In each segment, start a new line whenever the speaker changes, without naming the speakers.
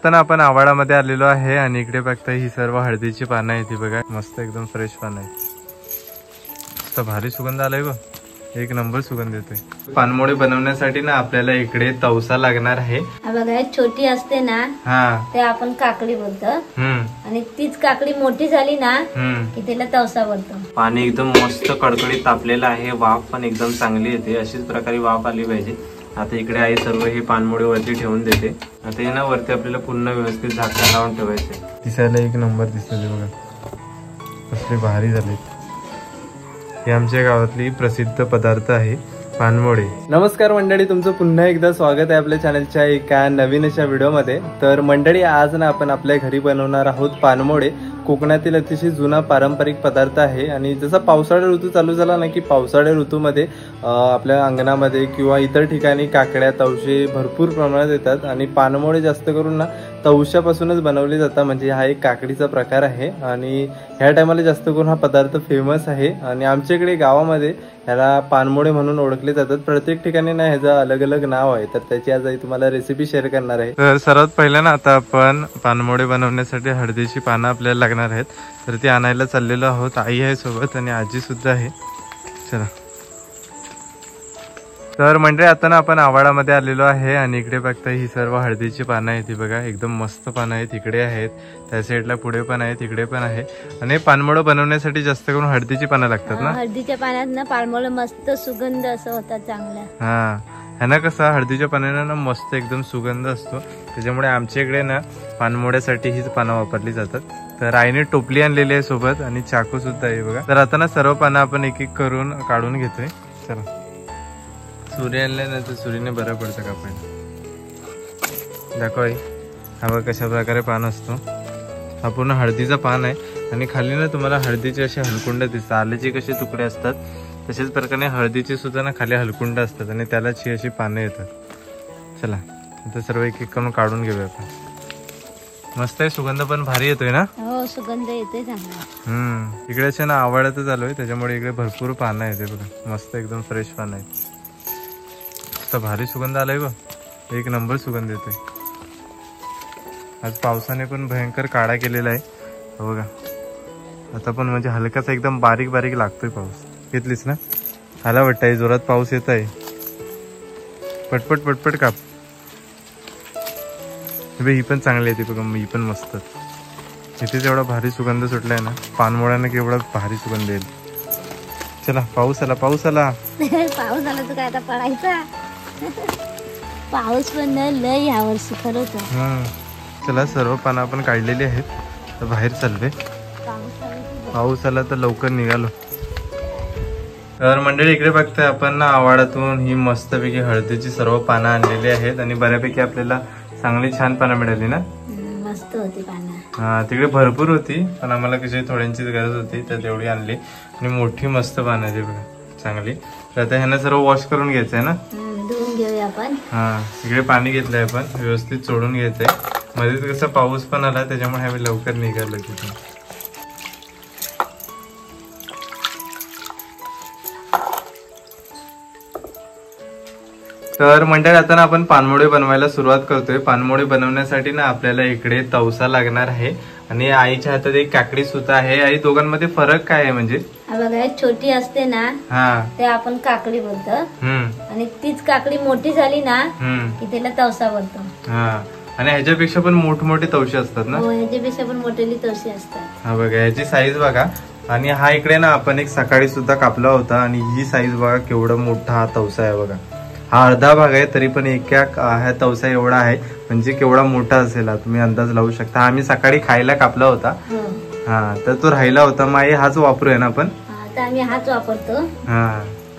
आता ना आपण आवाडामध्ये आलेलो आहे आणि इकडे बघता ही सर्व हळदीची पानं आहे ती बघा, मस्त एकदम फ्रेश पानं आहे, मस्त भारी सुगंध आलाय बघ, एक नंबर सुगंध येतोय। पानमोळे बनवण्यासाठी ना आपल्याला इकडे तवसा लागणार आहे।
बघा छोटी असते ना ते आपण काकडी बोलतो आणि तीच काकडी मोठी झाली ना की त्याला तवसा बोलतो।
पाणी एकदम मस्त कडकडीत तापलेलं आहे, वाफ पण एकदम चांगली येते, अशीच प्रकारे वाफ आली पाहिजे। आता इकडे आई सर्व हे पानमोळे वरती ठेवून देते। आता हे ना वरती आपल्याला पुन्हा व्यवस्थित झाकण लावून ठेवायचे। दिसायला एक नंबर दिसते बघा, कसले भारी झाले। हे आमच्या गावातली प्रसिद्ध पदार्थ आहे पानमोळे। नमस्कार मंडळी, तुमचं पुन्हा एकदा स्वागत आहे आपल्या चॅनलच्या एका नवीन अशा व्हिडिओमध्ये। तर मंडळी आज ना आपण आपल्या घरी बनवणार आहोत पानमोळे। कोकणातील अतिशय जुना पारंपरिक पदार्थ आहे आणि जसा पावसाळा ऋतू चालू झाला ना की पावसाळ्या ऋतूमध्ये आपल्या अंगणामध्ये किंवा इतर ठिकाणी काकड्या तवशे भरपूर प्रमाणात येतात आणि पानमोळे जास्त करून ना तवशापासूनच बनवले जातात। म्हणजे हा एक काकडीचा प्रकार आहे आणि ह्या टायमाला जास्त करून हा पदार्थ फेमस आहे आणि आमच्याकडे गावामध्ये ह्याला पानमोळे म्हणून ओळखले जातात। प्रत्येक ठिकाणी ना ह्याचं अलग अलग नाव आहे, तर त्याची आज तुम्हाला रेसिपी शेअर करणार आहे। तर सर्वात पहिला ना आता आपण पानमोळे बनवण्यासाठी हळदीची पानं आपल्याला लागणार आहेत, तर ती आणायला चाललेलो आहोत। आई आहे सोबत आणि आजी सुद्धा आहे, चला। तर मंडळी आता ना आपण आवाडामध्ये आलेलो आहे आणि इकडे बघता ही सर्व हळदीची पानं आहेत, ती बघा एकदम मस्त पानं आहेत। इकडे आहेत, त्या साईडला पुढे पण आहेत, इकडे पण आहे आणि पानमोळं बनवण्यासाठी जास्त करून हळदीची पानं लागतात ना।
हळदीच्या पानात ना पानमोळं मस्त सुगंध असं होता चांगला।
ह्याना कसं हळदीच्या पानांना ना मस्त एकदम सुगंध असतो, त्याच्यामुळे आमच्या इकडे ना पानमोळ्यासाठी हीच पानं वापरली जातात। तर आईने टोपली आणलेली आहे सोबत आणि चाकू सुद्धा आहे बघा। तर आता ना सर्व पानं आपण एक एक करून काढून घेतोय, चला। सुरी आणल्या ना तर सुरीने बरं पडतं कापायला। दाखव आई, हा बघ कशा प्रकारे पान असतो, हा पूर्ण हळदीचा पान आहे आणि खाली ना तुम्हाला हळदीचे असे हलकुंड दिसतात। आल्याचे कसे तुकडे असतात तसेच प्रकारे हळदीचे सुद्धा ना खाली हलकुंड असतात आणि त्याला अशी पानं येतात। चला आता सर्व एक एक करून काढून घेऊया आपण। मस्त आहे, सुगंध पण भारी येतोय ना।
हो सुगंध येतोय चांगला।
इकडे असे ना आवाडातच आलोय, त्याच्यामुळे इकडे भरपूर पानं आहेत बघा, मस्त एकदम फ्रेश पानं आहेत, मस्त भारी सुगंध आलाय बघ, एक नंबर सुगंध येतोय। आज पावसाने पण भयंकर काळा केलेला आहे बघा, आता पण म्हणजे हलकासा एकदम बारीक बारीक लागतोय पाऊस। घेतलीस ना, आला वाटतंय जोरात पाऊस येत आहे, पटपट पटपट काप। ही पण चांगली येते बघा, ही पण मस्त। इथे जेवढा भारी सुगंध सुटलाय ना पानमोळ्याने केवढा भारी सुगंध येईल। चला पाऊस आला, पाऊस आला
पाऊस आला तर काय आता पडायचा, पाऊस पण लय यावर्षी खरंच।
चला सर्व पानं आपण काढलेली आहेत, तर बाहेर चालले। पाऊस आला तर लवकर निघालो। तर मंडळी इकडे बघताय आपण ना आवाडातून ही मस्तपैकी हळदीची सर्व पानं आणलेली आहेत आणि बऱ्यापैकी आपल्याला चांगली छान पानं मिळाली ना।
मस्त होती पानं,
तिकडे भरपूर होती पण आम्हाला कशी थोड्यांचीच गरज होती तर तेवढी आणली आणि मोठी मस्त पानं आहे बघा चांगली। तर आता ह्यांना सर्व वॉश करून घ्यायचंय ना,
धुवून घेऊया आपण।
इकडे पाणी घेतलंय आपण, व्यवस्थित चोडून घ्यायचंय। मध्ये कसा पाऊस पण आला त्याच्यामुळे आम्ही लवकर निघालो तिथून। तर मंडळी आता ना आपण पानमोळे बनवायला सुरुवात करतोय। पानमोळे बनवण्यासाठी ना आपल्याला इकडे तवसा लागणार आहे आणि आईच्या हातात एक काकडी सुद्धा आहे। आई दोघांमध्ये फरक काय आहे म्हणजे?
बघा छोटी असते ना ते आपण काकडी बोलतो आणि तीच काकडी मोठी झाली ना की त्याला तवसा बोलतो।
आणि ह्याच्यापेक्षा पण मोठमोठे तवशे असतात ना।
ह्याच्यापेक्षा पण मोठेली तवशे असतात।
हा बघा ह्याची साईज बघा, आणि हा इकडे ना आपण एक सकाळी सुद्धा कापला होता आणि ही साईज बघा केवढा मोठा हा तवसा आहे बघा। हा अर्धा भाग आहे तरी पण एका ह्या तवसा एवढा आहे, म्हणजे केवढा मोठा असेल तुम्ही अंदाज लावू शकता। आम्ही सकाळी खायला कापला होता, तर तो राहिला होता। मग हाच वापरूया ना आपण,
आम्ही हाच वापरतो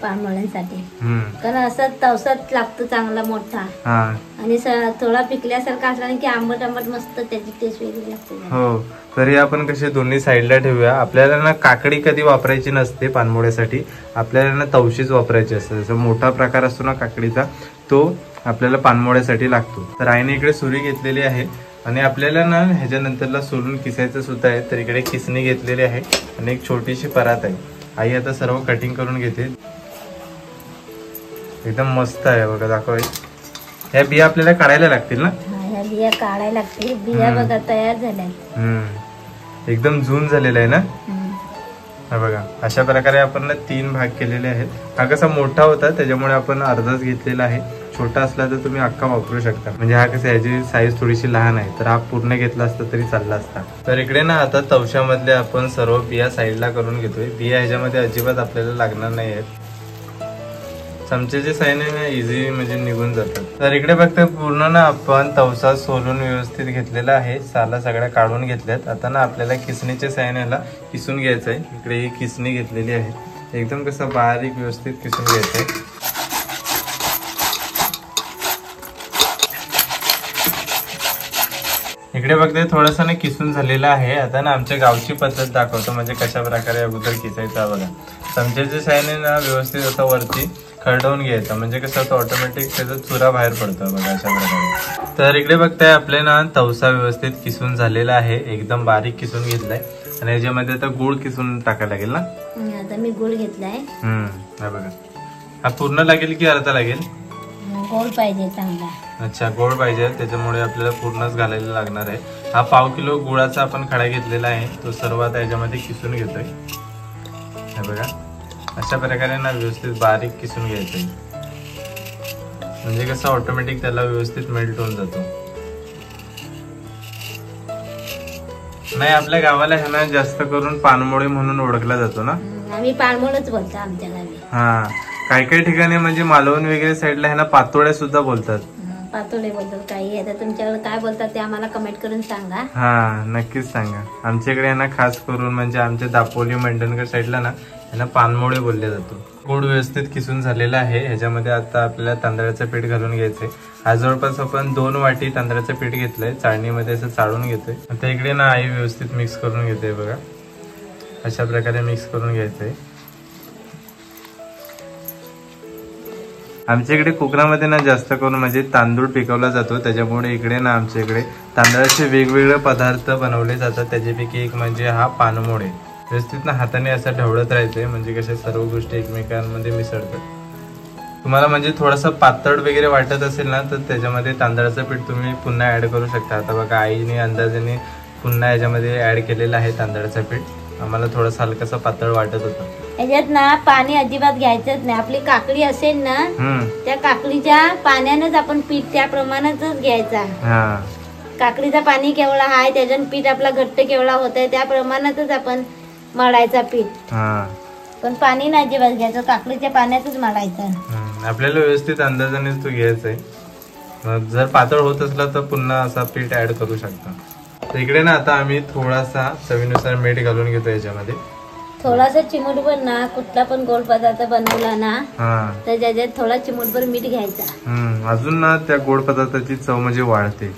पानमोळ्यांसाठी, कारण असा तवसाच लागतो चांगला मोठा आणि थोडा पिकल्यासारखा असला की आंबट आंबट मस्त त्याची टेस्ट वेगळी लागते।
हो, तरी आपण कसे दोन्ही साईडला ठेवूया। आपल्याला ना काकडी कधी वापरायची नसते पानमोळ्यासाठी, आपल्याला ना तवशीच वापरायची असते। जसं मोठा प्रकार असतो ना काकडीचा तो आपल्याला पानमोळ्यासाठी लागतो। तर आईने इकडे सुरी घेतलेली आहे आणि आपल्याला ना ह्याच्यानंतरला सोलून किसायचं सुद्धा आहे। तर इकडे किसणी घेतलेली आहे आणि एक छोटीशी परात आहे। आई आता सर्व कटिंग करून घेते, एकदम मस्त आहे बघा। दाखव, ह्या बिया आपल्याला काढायला लागतील ना।
ह्या बिया काढायला लागतील. बिया बघा तयार झाल्यात.
एकदम झूम झालेला आहे ना. हा बघा, अशा प्रकारे आपण ना 3 भाग केलेले आहेत. हा कसा मोठा होता त्याच्यामुळे आपण अर्धाच घेतलेला आहे. छोटा असला तर तुम्ही अख्खा वापरू शकता. म्हणजे हा कसं याची साईज थोडीशी लहान आहे, तर हा पूर्ण घेतला असता तरी चालला असता. तर इकडे ना आता तवशामधले आपण सर्व बिया साईडला करून घेतोय. बिया ह्याच्यामध्ये अजिबात आपल्याला लागणार नाही आहेत. चमच्याच्या साईने ना इझी म्हणजे निघून जातात. तर इकडे फक्त पूर्ण ना आपण तवसा सोलून व्यवस्थित घेतलेला आहे. साला सगळ्या काढून घेतल्यात. आता ना आपल्याला किसणीच्या साईने किसून घ्यायचं आहे. इकडे ही किसणी घेतलेली आहे. एकदम कसं बारीक व्यवस्थित किसून घ्यायचं आहे. इकडे बघते थोडस ना किसून झालेलं आहे. आता ना आमच्या गावची पद्धत दाखवतो, म्हणजे कशा प्रकारे अगोदर किसायचा बघा. चमच्याच्या साईने ना व्यवस्थित असं वरती खरडवून घ्यायचा, म्हणजे कसं होतं ऑटोमॅटिक त्याचा चुरा बाहेर पडतो बघा अशा प्रकारे. तर इकडे बघताय आपले ना तवसा व्यवस्थित किसून झालेला आहे. एकदम बारीक किसून घेतलाय. आणि याच्यामध्ये आता गुळ किसून टाकायला लागेल ना.
आता मी गुळ घेतलाय.
हा बघा, हा पूर्ण लागेल की अर्धा लागेल.
गोड पाहिजे चांगला.
अच्छा, गोड पाहिजे, त्याच्यामुळे आपल्याला पूर्णच घालायला लागणार आहे. हा 1/2 किलो गुळाचा आपण खडा घेतलेला आहे. तो सर्व आता याच्यामध्ये किसून घेतोय. हे बघा, अशा प्रकारे ना व्यवस्थित बारीक किसून घ्यायचंय. म्हणजे कसं ऑटोमॅटिक त्याला व्यवस्थित मेल्ट होऊन जातो. नाही, आपल्या गावाला हे ना जास्त करून पानमोळी म्हणून ओळखला जातो ना.
आम्ही पानमोळच बोलतो आमच्या गावी.
हा, काही ठिकाणी म्हणजे मालवण वगैरे साईडला ह्यांना पातोड्या सुद्धा बोलतात.
पातोडे बोलतात काही. आता तुमच्याकडे काय बोलतात ते आम्हाला कमेंट करून सांगा.
हा, नक्कीच सांगा. आमच्याकडे ना खास करून म्हणजे आमच्या दापोली मंडणगड साईडला ना यांना पानमोळे बोलले जातो. गुळ व्यवस्थित किसून झालेला आहे. ह्याच्यामध्ये आता आपल्याला तांदळाचं पीठ घालून घ्यायचंय. हा जवळपास आपण 2 वाटी तांदळाचं पीठ घेतलंय. चाळणीमध्ये असं चाळून घेतोय. आता इकडे ना आई व्यवस्थित मिक्स करून घेते बघा. अशा प्रकारे मिक्स करून घ्यायचंय. आमच्या इकडे कोकणामध्ये ना जास्त करून म्हणजे तांदूळ पिकवला जातो, त्याच्यामुळे इकडे ना आमच्या इकडे तांदळाचे वेगवेगळे पदार्थ बनवले जातात. त्याच्यापैकी एक म्हणजे हा पानमोळे. व्यवस्थित ना हाताने असं ढवळत राहायचंय, म्हणजे कशा सर्व गोष्टी एकमेकांमध्ये मिसळतात. तुम्हाला म्हणजे थोडंसं पातळ वगैरे वाटत असेल ना, तर त्याच्यामध्ये तांदळाचं पीठ तुम्ही पुन्हा ऍड करू शकता. आता बघा आईने अंदाजाने पुन्हा याच्यामध्ये ऍड केलेलं आहे तांदळाचं पीठ. आम्हाला थोडंसं हलकसं पातळ वाटत होतं.
याच्यात ना पाणी अजिबात घ्यायचंच नाही. आपली काकडी असेल ना, त्या काकडीच्या पाण्यानंच आपण पीठ त्या प्रमाणातच घ्यायचा. काकडीचा पाणी केवढा आहे त्याच्यानं पीठ आपला घट्ट केवढा होत आहे त्या प्रमाणातच आपण मळायचा पीठ. पण पाणी नाही अजिबात घ्यायचं, काकडीच्या पाण्यातच मळायचं.
आपल्याला व्यवस्थित अंदाजानेच तो घ्यायचा आहे. जर पातळ होत असला तर पुन्हा असा पीठ ऍड करू शकता. तर इकडे ना आता आम्ही थोडासा चवीनुसार मीठ घालून घेतो याच्यामध्ये.
थोडासा चिमूटभर ना कुठला पण गोड पदार्थ बनवला ना तर त्याच्यात थोडा चिमूटभर मीठ घ्यायचा.
अजून ना त्या गोड पदार्थाची चव म्हणजे वाढते.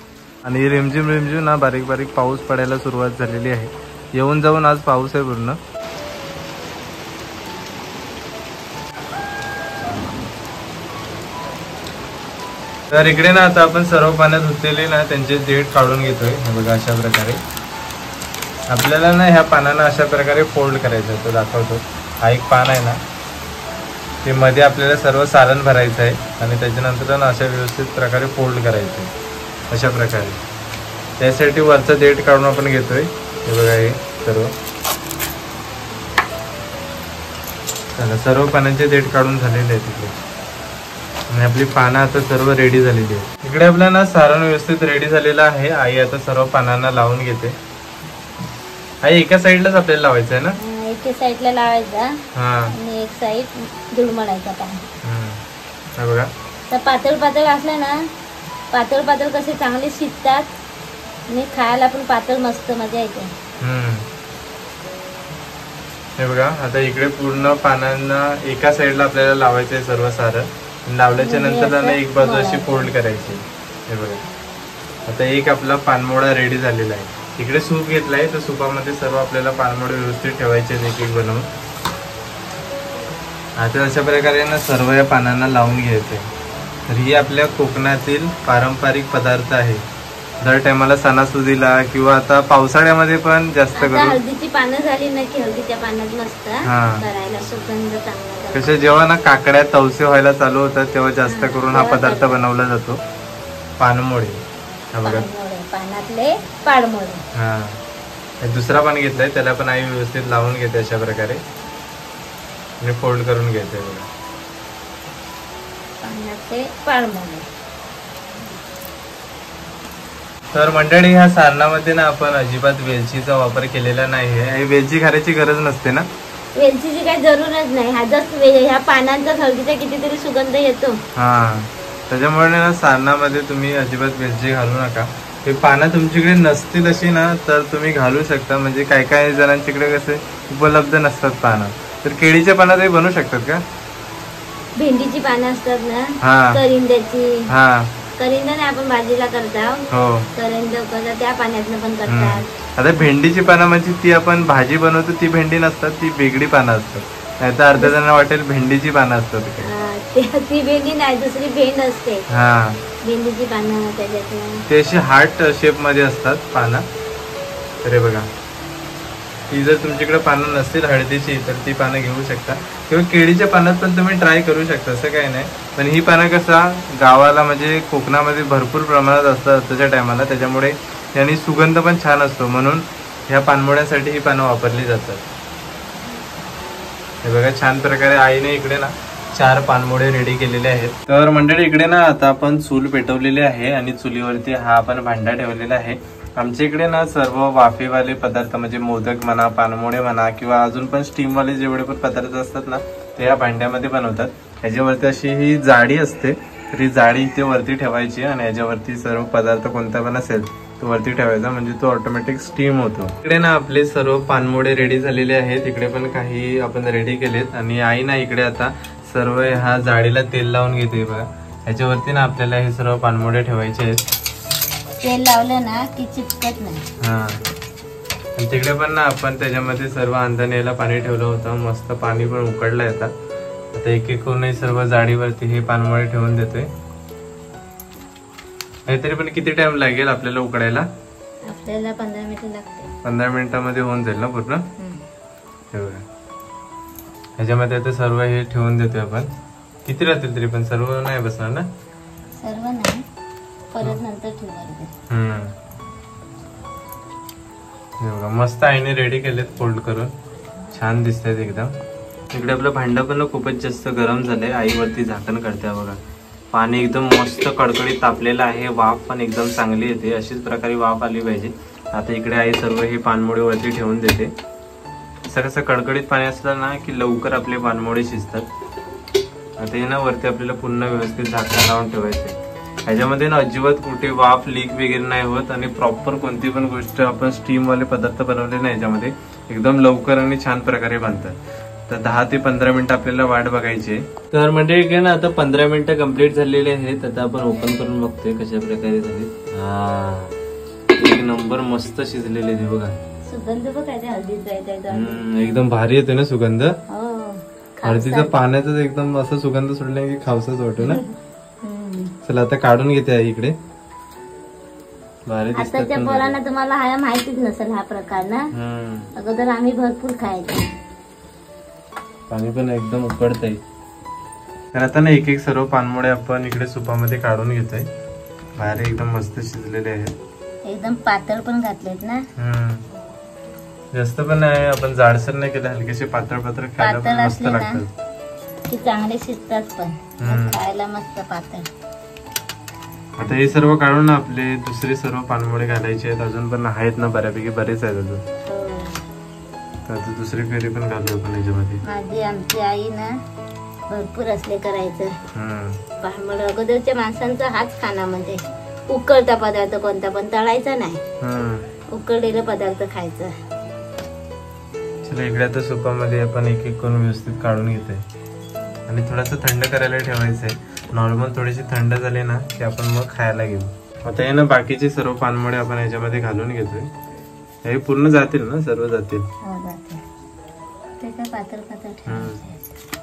आणि रिमझिम रिमझिम ना बारीक बारीक पाऊस पडायला सुरुवात झालेली आहे. येऊन जाऊन आज पाऊस आहे पूर्ण. तर इकडे ना आता आपण सर्व पाण्यात धुतलेले ना त्यांचे देठ काढून घेतोय. बघा अशा प्रकारे आपल्याला ना ह्या पानांना अशा प्रकारे फोल्ड करायचं आहे. तो दाखवतो. हा एक पान आहे ना, ते मध्ये आपल्याला सर्व सारण भरायचं आहे आणि त्याच्यानंतर ना अशा व्यवस्थित प्रकारे फोल्ड करायचं आहे अशा प्रकारे. त्यासाठी वरचं देठ काढून आपण घेतोय. हे बघा हे सर्व. चला, सर्व पानांचे देठ काढून झालेले आहेत तिकडे. आणि आपली पानं आता सर्व रेडी झालेली आहे. इकडे आपल्याला ना सारण व्यवस्थित रेडी झालेलं आहे. आई आता सर्व पानांना लावून घेते. आई एका साईडलाच आपल्याला लावायचं आहे ना.
एका साईडला लावायचा आणि एक साईड जुळमळायचा पान.
बघा
तर पातळ पातळ असलं ना, पातळ पातळ कसे चांगले शिजतात आणि खायला पण पातळ मस्त मजा येते.
हे बघा आता इकडे पूर्ण पानांना एका साईडला आपल्याला लावायचं आहे सर्व सारण. लावल्याच्या नंतर ना एक बाजू अशी फोल्ड करायची. हे बघा आता एक आपला पानमोळा रेडी झालेला आहे. इकडे सूप घेतलाय, तर सुपामध्ये सर्व आपल्याला पानमोळे व्यवस्थित ठेवायचे एक एक बनवून. आता अशा प्रकारे ना सर्व या पानांना लावून घ्यायचे. तर ही आपल्या कोकणातील पारंपरिक पदार्थ आहे. दर टायमाला सणासुदीला किंवा आता पावसाळ्यामध्ये पण जास्त करून
हळदीची पानं झाली ना की हळदीच्या पानात मस्त करायला सुगंध चांगला.
कसे जेव्हा ना काकड्या तवसे व्हायला चालू होतात तेव्हा जास्त करून हा पदार्थ बनवला जातो, पानमोळे. हा बघा
पानातले पाळमोडे.
हा दुसरा पान घेतलाय त्याला पण आई व्यवस्थित लावून घेते अशा प्रकारे आणि फोल्ड करून घेते बघा.
पानातले पाळमोडे.
तर मंडळी ह्या सारणामध्ये ना आपण अजिबात वेलचीचा वापर केलेला नाहीये. वेलची खाण्याची गरज नसते ना.
वेलचीची काही जरूरच नाही. हा जस्ट ह्या पानांचा हळदीचा कितीतरी सुगंध येतो.
हा त्याच्यामुळे ना सारणामध्ये तुम्ही अजिबात वेलची घालू नका. ते पानं तुमच्याकडे नसतील अशी ना तर तुम्ही घालू शकता. म्हणजे काही काही जणांच्याकडे कसे उपलब्ध नसतात पानं तर केळीच्या पानातही बनवू शकतात का.
भेंडीची पानं असतात ना.
हा
करिंद्याची.
हा
करिंदा नाही आपण भाजीला करतात.
हो
करिंदा त्या पाण्यातनं पण करतात.
आता भेंडीची पानं म्हणजे ती आपण भाजी बनवतो ती भेंडी नसतात ती वेगळी पानं असतात. नाही तर अर्ध्या जणांना वाटेल भेंडीची पानं असतात.
ती भेंडी नाही दुसरी भेंड असते.
हा
भेंडीची पानं त्याच्यात
ते अशी हार्ट शेप मध्ये असतात पानं. अरे बघा ती जर तुमच्याकडे पानं नसतील हळदीची तर ती पानं घेऊ शकता किंवा केळीच्या पानात पण तुम्ही ट्राय करू शकता असं काही नाही. पण ही पानं कसा गावाला म्हणजे कोकणामध्ये भरपूर प्रमाणात असतात त्याच्या टायमाला त्याच्यामुळे यांनी सुगंध पण छान असतो म्हणून ह्या पानमोड्यासाठी ही पानं वापरली जातात. हे बघा छान प्रकारे आईने इकडे ना 4 पानमोडे रेडी केलेले आहेत. तर मंडळी इकडे ना आता आपण चूल पेटवलेली आहे आणि चुलीवरती हा आपण भांडा ठेवलेला आहे. आमच्या इकडे ना सर्व वाफेवाले पदार्थ म्हणजे मोदक म्हणा पानमोडे म्हणा किंवा अजून पण स्टीमवाले जेवढे पण पदार्थ असतात ना ते या भांड्यामध्ये बनवतात. याच्यावरती अशी ही जाळी असते तर ही जाळी इथे वरती ठेवायची आणि याच्यावरती सर्व पदार्थ कोणता पण असेल तो वरती ठेवायचा म्हणजे तो ऑटोमॅटिक स्टीम होतो. इकडे ना आपले सर्व पानमोडे रेडी झालेले आहेत. इकडे पण काही आपण रेडी केलेत आणि आई ना इकडे आता सर्व ह्या जाळीला तेल लावून घेते बघा. ह्याच्यावरती ना आपल्याला हे सर्व पानमोडे ठेवायचे आहेत.
तेल लावलं ना की चिपकत नाही.
हा आणि तिकडे पण ना आपण त्याच्यामध्ये सर्व अंदानेला पाणी ठेवलं होतं. मस्त पाणी पण उकडलंय आता. आता एक एक करून सर्व जाळीवरती हे पानमोडे ठेवून देतोय. तरी पण किती टाइम लागेल आपल्याला उकडायला.
आपल्याला 15 मिनिटं लागते.
15 मिनिटांमध्ये होऊन जाईल ना पूर्ण. ह्याच्यामध्ये आता सर्व हे ठेवून देतोय आपण. किती राहतील तरी पण सर्व नाही बसणार ना.
सर्व नाही परत नंतर ठेवायचे.
बघा मस्त आईने रेडी केलेत फोल्ड करून छान दिसतात एकदम. इकडे आपलं भांडं पण खूपच जास्त गरम झालंय. आईवरती झाकण काढते बघा. पाणी एकदम मस्त कडकडीत तापलेलं आहे. वाफ पण एकदम चांगली येते. अशीच प्रकारे वाफ आली पाहिजे. आता इकडे आई सर्व हे पानमोडे वरती ठेवून देते. कसं कडकडीत पाणी असलं ना की लवकर आपले पानमोडे शिजतात. आता हे ना वरती आपल्याला पुन्हा व्यवस्थित झाकण लावून ठेवायचे. ह्याच्यामध्ये ना अजिबात कुठे वाफ लीक वगैरे नाही होत आणि प्रॉपर कोणती पण गोष्ट आपण स्टीम वाले पदार्थ बनवले ना याच्यामध्ये एकदम लवकर आणि छान प्रकारे बनतात. तर 10 ते 15 मिनिटं आपल्याला वाट बघायची. तर म्हणजे इकडे ना आता 15 मिनिटं कम्प्लीट झालेले आहेत. आता आपण ओपन करून बघतोय कशा प्रकारे झाले. एक नंबर मस्त शिजलेले ते बघा.
सुगंध बघा हळदीचा
एकदम भारी येते ना सुगंध. हळदीचा पाण्याचा एकदम असं सुगंध सुटला की खावसाच वाटतो ना. चला आता काढून घेते आहे इकडे. भारी दिसतात.
आताच्या पोरांना तुम्हाला हा माहितीच नसेल हा प्रकार ना. अगोदर आम्ही भरपूर खायचो.
पाणी पण एकदम उकडतंय. तर आता ना एक एक सर्व पानमोडे आपण इकडे सुपामध्ये काढून घेतोय. बाहेर एकदम मस्त शिजलेले आहेत.
एकदम पातळ पण घातलेत ना.
जास्त पण नाही आपण जाडसर नाही केलं. हलकेसे पातळ पातळ खायला पण मस्त लागतात.
की चांगले शिजतात पण खायला मस्त पातळ.
आता हे सर्व काढून आपले दुसरे सर्व पानमोडे घालायचे आहेत. अजून पण आहेत ना बऱ्यापैकी बरेच आहेत अजून. आता दुसरी फेरी पण घालू आपण याच्यामध्ये.
माझी आमची आई ना भरपूर असले करायचं. पानमोड अगोदरच्या माणसांचा हाच खाना म्हणजे उकळता पदार्थ कोणता पण तळायचा नाही. उकळलेला पदार्थ खायचा.
चला इकडे आता सुपामध्ये आपण एक एक करून व्यवस्थित काढून घेतोय आणि थोडस थंड करायला ठेवायचंय. नॉर्मल थोडीशी थंड झाली ना की आपण मग खायला घेऊ. आता हे ना बाकीचे सर्व पानमोडे आपण याच्यामध्ये घालून घेतोय. हे पूर्ण जातील ना सर्व जातील.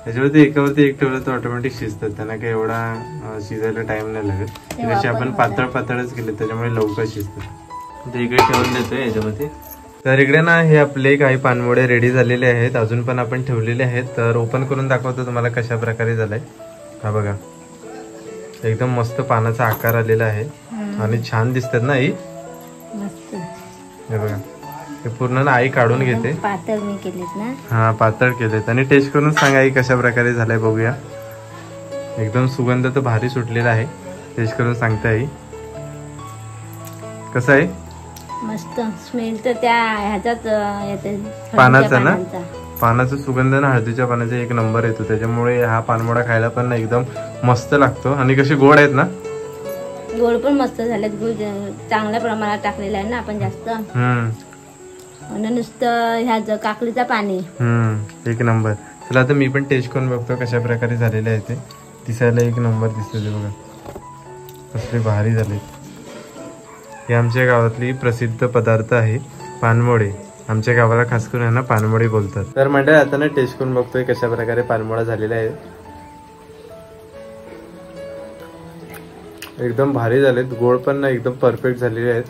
त्याच्यावरती एकावरती एक ठेवलं तर ऑटोमॅटिक शिजतात. त्यांना काही एवढा शिजायला टाइम नाही लागत. त्यापेक्षा आपण पातळ पातळच केले त्याच्यामुळे लवकर शिजतात. इकडे ठेवून देतोय याच्यामध्ये. तर इकडे ना हे आपले काही पानमोडे रेडी झालेले आहेत. अजून पण आपण ठेवलेले आहेत. तर ओपन करून दाखवतो तुम्हाला कशा प्रकारे झालाय. हा बघा एकदम मस्त पानाचा आकार आलेला आहे. आणि छान दिसतात ना आई.
मस्त.
हे बघा हे पूर्ण ना आई काढून घेते.
पातळ मी केलेत ना.
हा पातळ केलेत. आणि टेस्ट करून सांगा आई कशा प्रकारे झालाय बघूया. एकदम सुगंध तर भारी सुटलेला आहे. टेस्ट करून सांगते आई कसं आहे.
मस्त स्मेल तर त्या ह्याच्यात येते
पानाचा ना. पानाचा सुगंध ना हळदीच्या पानाचा एक नंबर येतो. त्याच्यामुळे हा पानमोडा खायला पण एकदम मस्त लागतो. आणि कसे गोड आहेत ना.
गोड पण मस्त झालेत. गुळ चांगल्या प्रमाणात टाकलेला आहे ना आपण जास्त. आणि नुसतं ह्याचं काकडीचा पाणी
एक नंबर. चला आता मी पण टेस्ट करून बघतो कशा प्रकारे झालेले आहे ते. दिसायला एक नंबर दिसते ते बघा. कसले भारी झाले. हे आमच्या गावातली प्रसिद्ध पदार्थ आहे पानमोडे. आमच्या गावाला खास करून यांना पानमोडे बोलतात. तर मंडळी आता ना टेस्ट करून बघतोय कशा प्रकारे पानमोडा झालेला आहे. एकदम भारी झालेत. गोड पण ना एकदम परफेक्ट झालेले आहेत.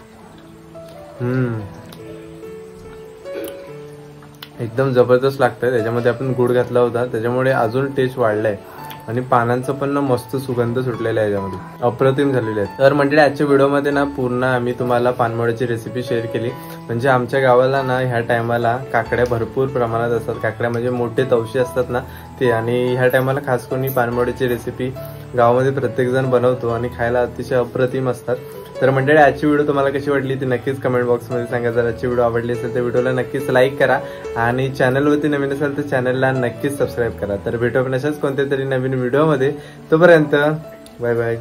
एकदम जबरदस्त लागतंय. त्याच्यामध्ये आपण गुळ घातला होता त्याच्यामुळे अजून टेस्ट वाढलाय. आणि पानांचा पण ना मस्त सुगंध सुटलेला आहे याच्यामध्ये. अप्रतिम झालेले आहेत. तर म्हणजे आजच्या व्हिडिओमध्ये ना पूर्ण आम्ही तुम्हाला पानमोड्याची रेसिपी शेअर केली. म्हणजे आमच्या गावाला ना ह्या टायमाला काकड्या भरपूर प्रमाणात असतात. काकड्या म्हणजे मोठे तवशी असतात ना ते. आणि ह्या टायमाला खास करून पानमोड्याची रेसिपी गावामध्ये प्रत्येक जण बनवतो आणि खायला अतिशय अप्रतिम असतात. तर मंडळी आजची व्हिडिओ तुम्हाला कशी वाटली ती नक्कीच कमेंट बॉक्समध्ये सांगा. जर आजची व्हिडिओ आवडली असेल तर व्हिडिओला नक्कीच लाईक करा. आणि चॅनलवरती नवीन असेल तर चॅनलला नक्कीच सबस्क्राईब करा. तर भेटू आपण अशाच कोणत्या तरी नवीन व्हिडिओमध्ये. तोपर्यंत बाय बाय.